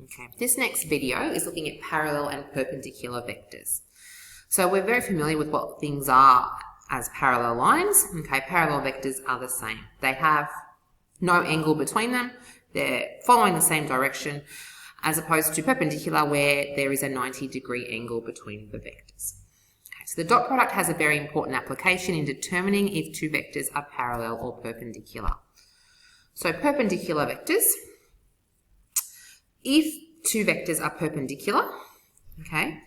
Okay, this next video is looking at parallel and perpendicular vectors. So we're very familiar with what things are as parallel lines. Okay, parallel vectors are the same. They have no angle between them. They're following the same direction, as opposed to perpendicular where there is a 90-degree angle between the vectors. Okay, so the dot product has a very important application in determining if two vectors are parallel or perpendicular. So perpendicular vectors, if two vectors are perpendicular, okay,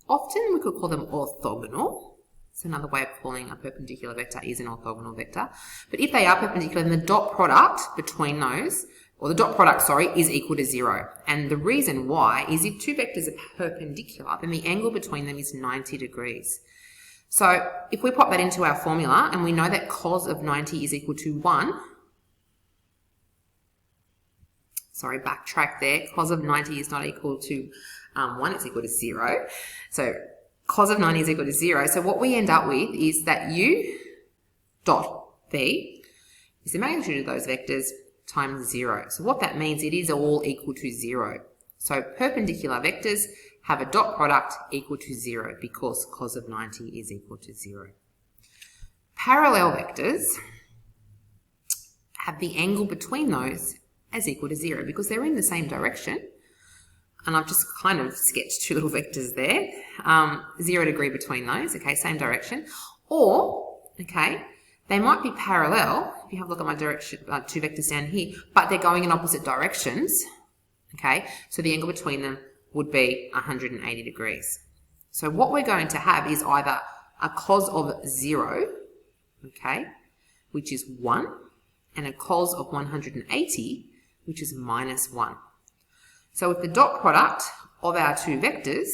often we could call them orthogonal. So another way of calling a perpendicular vector is an orthogonal vector. But if they are perpendicular, then the dot product between those, or the dot product, sorry, is equal to 0. And the reason why is if two vectors are perpendicular, then the angle between them is 90 degrees. So if we pop that into our formula, and we know that cos of 90 is equal to 1, sorry, backtrack there, cos of 90 is not equal to 1, it's equal to 0. So cos of 90 is equal to 0. So what we end up with is that u dot v is the magnitude of those vectors times 0. So what that means, it is all equal to 0. So perpendicular vectors have a dot product equal to 0 because cos of 90 is equal to 0. Parallel vectors have the angle between those as equal to 0 because they're in the same direction. And I've just kind of sketched two little vectors there, 0 degree between those, okay, same direction. Or, okay, they might be parallel, if you have a look at my direction, two vectors down here, but they're going in opposite directions, okay, so the angle between them would be 180 degrees. So what we're going to have is either a cos of 0, okay, which is 1, and a cos of 180, which is minus 1. So if the dot product of our two vectors,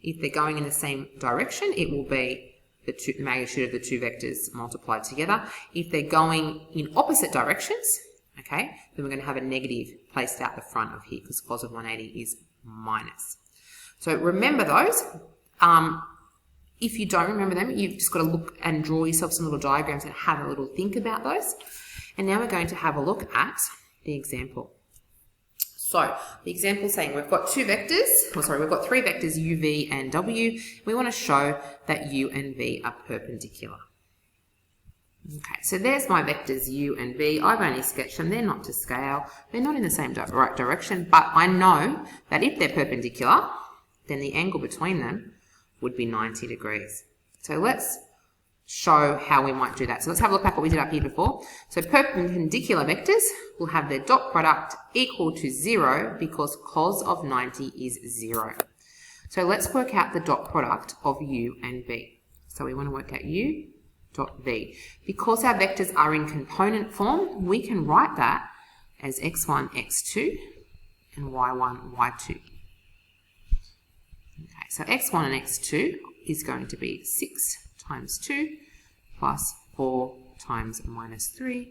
if they're going in the same direction, it will be the magnitude of the two vectors multiplied together. If they're going in opposite directions, okay, then we're going to have a negative placed out the front of here because cos of 180 is minus. So remember those. If you don't remember them, you've just got to look and draw yourself some little diagrams and have a little think about those. And now we're going to have a look at the example. So the example is saying we've got two vectors, we've got three vectors u, v and w. We want to show that u and v are perpendicular. Okay, so there's my vectors u and v. I've only sketched them. They're not to scale. They're not in the same right direction, but I know that if they're perpendicular, then the angle between them would be 90 degrees. So let's show how we might do that. So let's have a look back what we did up here before. So perpendicular vectors will have their dot product equal to 0 because cos of 90 is 0. So let's work out the dot product of u and v. So we want to work out u dot v. Because our vectors are in component form, we can write that as x1, x2 and y1, y2. Okay, so x1 and x2 is going to be 6 times 2 plus 4 times minus 3,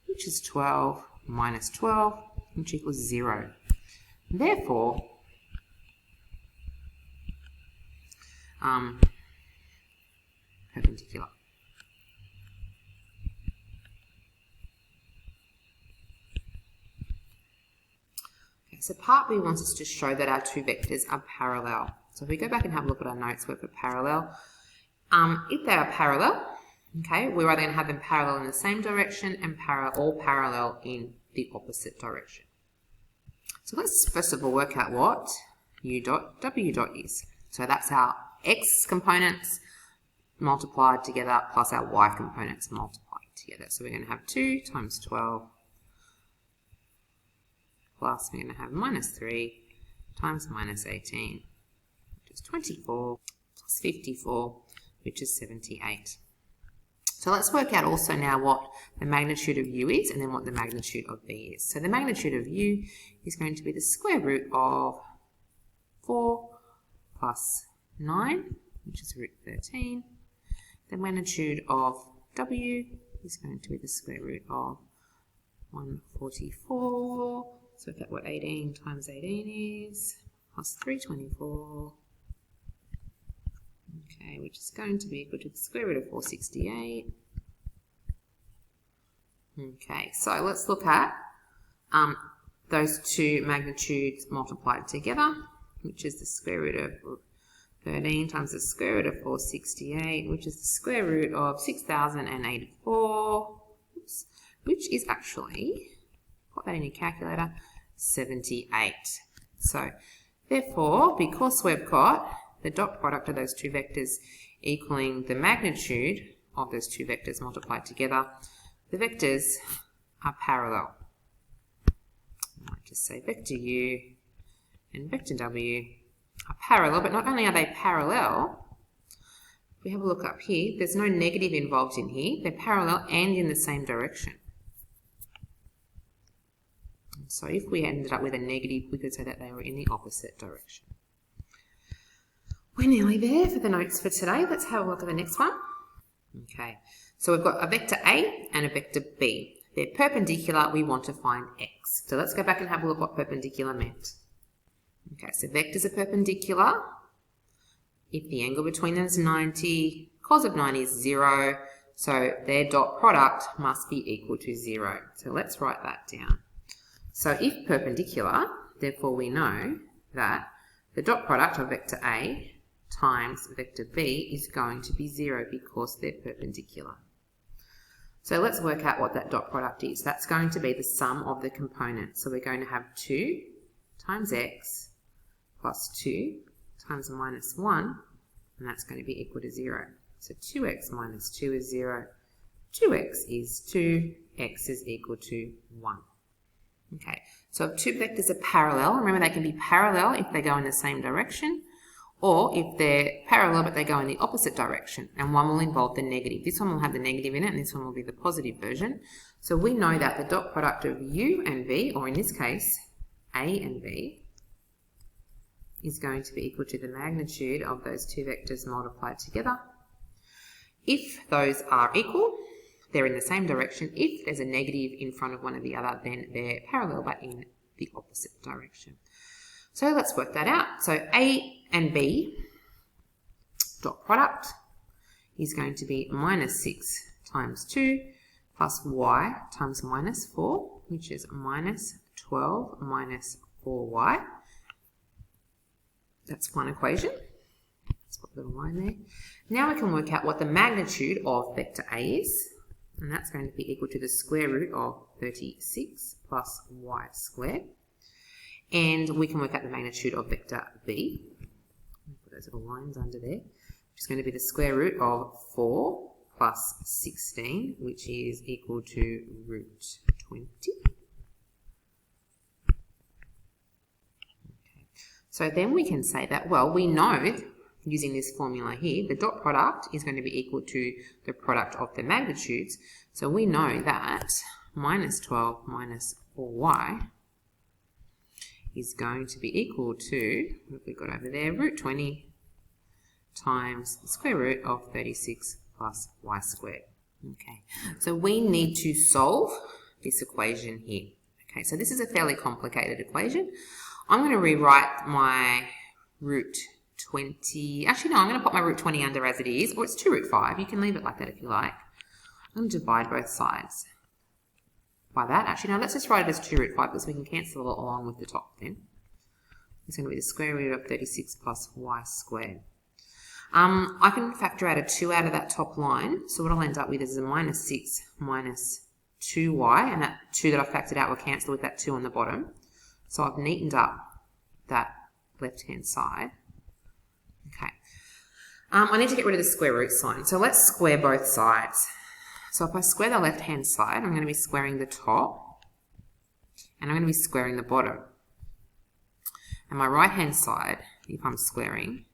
which is 12 minus 12, which equals 0. Therefore, perpendicular. Okay, so part B wants us to show that our two vectors are parallel. So if we go back and have a look at our notes, work for parallel. If they are parallel, okay, we're either going to have them parallel in the same direction and all parallel in the opposite direction. So let's first of all work out what u dot w dot is. So that's our x components multiplied together plus our y components multiplied together. So we're going to have 2 times 12 plus we're going to have minus 3 times minus 18, which is 24 plus 54, which is 78. So let's work out also now what the magnitude of u is and then what the magnitude of v is. So the magnitude of u is going to be the square root of 4 plus 9, which is root 13. The magnitude of w is going to be the square root of 144. So look at what 18 times 18 is, plus 324. Okay, which is going to be equal to the square root of 468. Okay, so let's look at those two magnitudes multiplied together, which is the square root of 13 times the square root of 468, which is the square root of 6,084, which is actually, put that in your calculator, 78. So, therefore, because we've got the dot product of those two vectors equaling the magnitude of those two vectors multiplied together, the vectors are parallel. I might just say vector u and vector w are parallel, but not only are they parallel, if we have a look up here, there's no negative involved in here. They're parallel and in the same direction. So if we ended up with a negative, we could say that they were in the opposite direction. We're nearly there for the notes for today. Let's have a look at the next one. Okay, so we've got a vector A and a vector B. They're perpendicular, we want to find x. So let's go back and have a look what perpendicular meant. Okay, so vectors are perpendicular if the angle between them is 90, cos of 90 is 0, so their dot product must be equal to 0. So let's write that down. So if perpendicular, therefore we know that the dot product of vector A times vector B is going to be 0 because they're perpendicular. So let's work out what that dot product is. That's going to be the sum of the components. So we're going to have 2 times x plus 2 times minus 1, and that's going to be equal to 0. So 2x minus 2 is 0, 2x is 2, x is equal to 1. Okay, so if two vectors are parallel, remember they can be parallel if they go in the same direction, or if they're parallel but they go in the opposite direction, and one will involve the negative. This one will have the negative in it, and this one will be the positive version. So we know that the dot product of u and v, or in this case, a and b, is going to be equal to the magnitude of those two vectors multiplied together. If those are equal, they're in the same direction. If there's a negative in front of one or the other, then they're parallel but in the opposite direction. So let's work that out. So A and B dot product is going to be minus 6 times 2 plus y times minus 4, which is minus 12 minus 4y. That's one equation. Let's put a little line there. Now we can work out what the magnitude of vector A is, and that's going to be equal to the square root of 36 plus y squared. And we can work out the magnitude of vector B. Put those little lines under there, which is going to be the square root of 4 plus 16, which is equal to root 20. Okay. So then we can say that, well, we know, using this formula here, the dot product is going to be equal to the product of the magnitudes. So we know that minus 12 minus 4y is going to be equal to, what have we got over there, root 20 times the square root of 36 plus y squared. Okay, so we need to solve this equation here. Okay, so this is a fairly complicated equation. I'm going to rewrite my root 20, actually no, I'm going to put my root 20 under as it is, or it's 2 root 5, you can leave it like that if you like. I'm going to divide both sides by that. Actually no, let's just write it as 2 root 5 because we can cancel it along with the top then. It's going to be the square root of 36 plus y squared. I can factor out a 2 out of that top line, so what I'll end up with is a minus 6 minus 2y, and that 2 that I factored out will cancel with that 2 on the bottom. So I've neatened up that left-hand side. Okay. I need to get rid of the square root sign, so let's square both sides. So if I square the left-hand side, I'm going to be squaring the top, and I'm going to be squaring the bottom. And my right-hand side, if I'm squaring,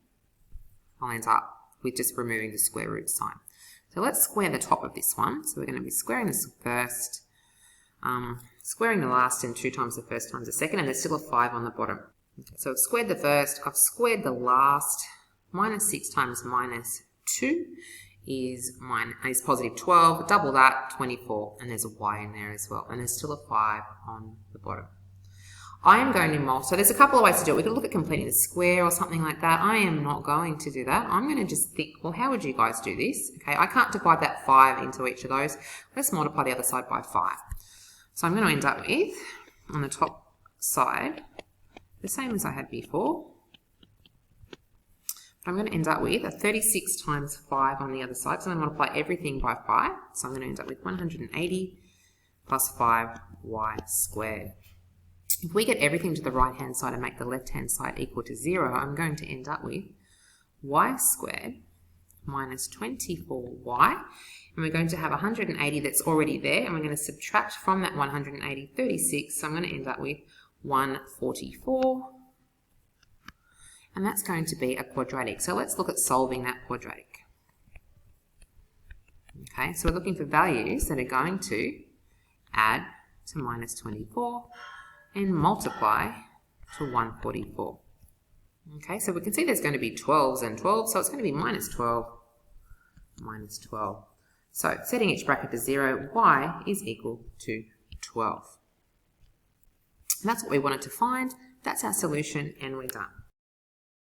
I'll end up with just removing the square root sign. So let's square the top of this one. So we're going to be squaring this first, squaring the last, and 2 times the first times the second, and there's still a 5 on the bottom. Okay, so I've squared the first, I've squared the last. Minus 6 times minus 2 is positive 12, double that, 24, and there's a y in there as well, and there's still a 5 on the bottom. I am going to multiply, so there's a couple of ways to do it. We could look at completing the square or something like that. I am not going to do that. I'm going to just think, well, how would you guys do this? Okay, I can't divide that 5 into each of those. Let's multiply the other side by 5. So I'm going to end up with, on the top side the same as I had before. But I'm going to end up with a 36 times 5 on the other side. So I'm going to multiply everything by 5. So I'm going to end up with 180 plus 5y squared. If we get everything to the right-hand side and make the left-hand side equal to 0, I'm going to end up with y squared minus 24y. And we're going to have 180 that's already there. And we're going to subtract from that 180, 36. So I'm going to end up with 144. And that's going to be a quadratic. So let's look at solving that quadratic. Okay, so we're looking for values that are going to add to minus 24 and multiply to 144. Okay, so we can see there's going to be 12s and 12, so it's going to be minus 12, minus 12. So setting each bracket to 0, y is equal to 12. And that's what we wanted to find. That's our solution, and we're done.